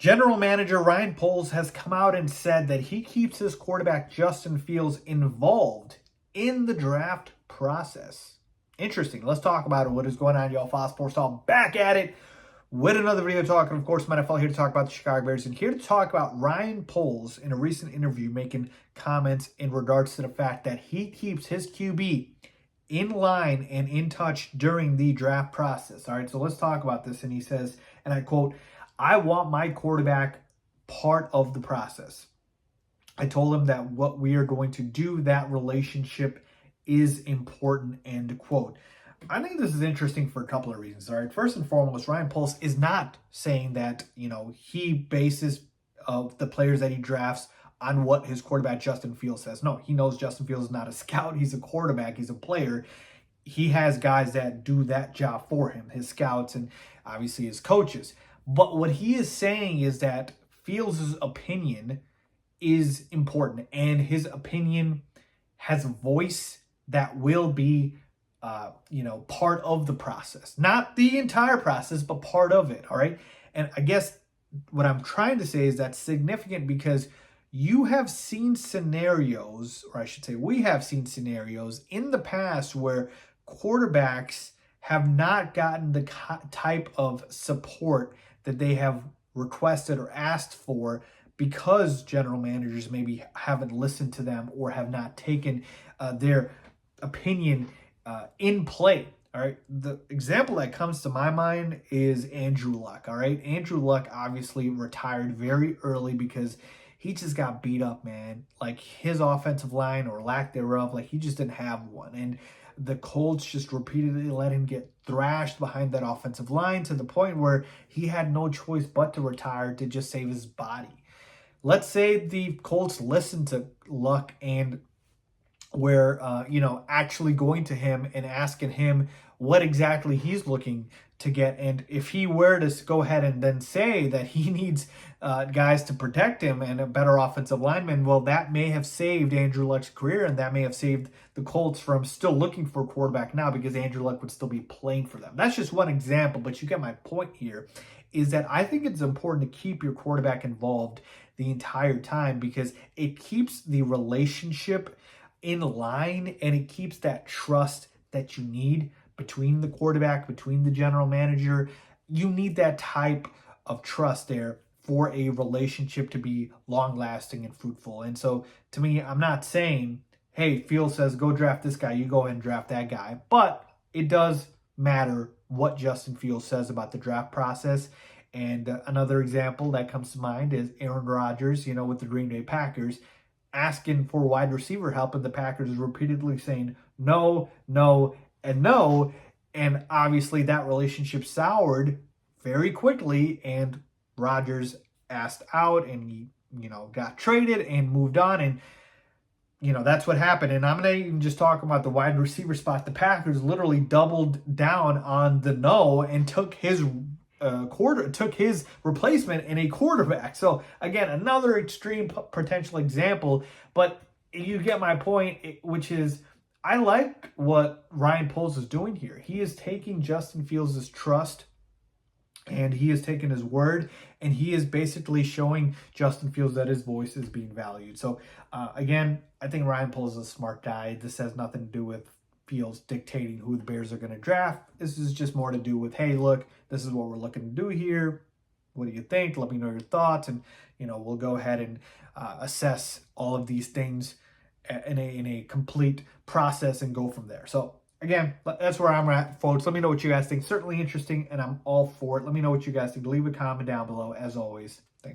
General manager Ryan Poles has come out and said that he keeps his quarterback Justin Fields involved in the draft process. Interesting. Let's talk about it. What is going on, y'all? Faiz Sports Talk back at it with another video talking, of course, NFL, here to talk about the Chicago Bears and here to talk about Ryan Poles in a recent interview making comments in regards to the fact that he keeps his QB in line and in touch during the draft process. All right, so let's talk about this. And he says, and I quote, "I want my quarterback part of the process. I told him that what we are going to do, that relationship is important," end quote. I think this is interesting for a couple of reasons. All right, first and foremost, Ryan Poles is not saying that, he bases the players that he drafts on what his quarterback Justin Fields says. No, he knows Justin Fields is not a scout. He's a quarterback. He's a player. He has guys that do that job for him, his scouts and obviously his coaches. But what he is saying is that Fields' opinion is important, and his opinion has a voice that will be, part of the process. Not the entire process, but part of it, all right? And I guess what I'm trying to say is that's significant because you have seen scenarios, or I should say we have seen scenarios in the past where quarterbacks have not gotten the type of support that they have requested or asked for because general managers maybe haven't listened to them or have not taken their opinion in play. All right. The example that comes to my mind is Andrew Luck. All right. Andrew Luck obviously retired very early because he just got beat up, man. Like his offensive line or lack thereof, like he just didn't have one. And the Colts just repeatedly let him get thrashed behind that offensive line to the point where he had no choice but to retire to just save his body. Let's say the Colts listened to Luck and were, actually going to him and asking him what exactly he's looking to get. And if he were to go ahead and then say that he needs guys to protect him and a better offensive lineman, well, that may have saved Andrew Luck's career, and that may have saved the Colts from still looking for a quarterback now because Andrew Luck would still be playing for them. That's just one example, but you get my point here, is that I think it's important to keep your quarterback involved the entire time because it keeps the relationship in line and it keeps that trust that you need between the quarterback, between the general manager. You need that type of trust there for a relationship to be long-lasting and fruitful. And so to me, I'm not saying, hey, Fields says go draft this guy, you go ahead and draft that guy. But it does matter what Justin Fields says about the draft process. And another example that comes to mind is Aaron Rodgers, with the Green Bay Packers, asking for wide receiver help, and the Packers is repeatedly saying no, no, and no. And obviously that relationship soured very quickly, and Rodgers asked out, and he, got traded and moved on. And, that's what happened. And I'm not even just talking about the wide receiver spot. The Packers literally doubled down on the no and took his his replacement in a quarterback. So again, another extreme potential example, but you get my point, which is I like what Ryan Poles is doing here. He is taking Justin Fields' trust and he is taking his word, and he is basically showing Justin Fields that his voice is being valued. So again, I think Ryan Poles is a smart guy. This has nothing to do with Fields dictating who the Bears are going to draft. This is just more to do with, hey, look, this is what we're looking to do here. What do you think? Let me know your thoughts, and we'll go ahead and assess all of these things in a complete process and go from there. So again, that's where I'm at, folks. Let me know what you guys think. Certainly interesting, and I'm all for it. Let me know what you guys think. Leave a comment down below, as always. Thanks.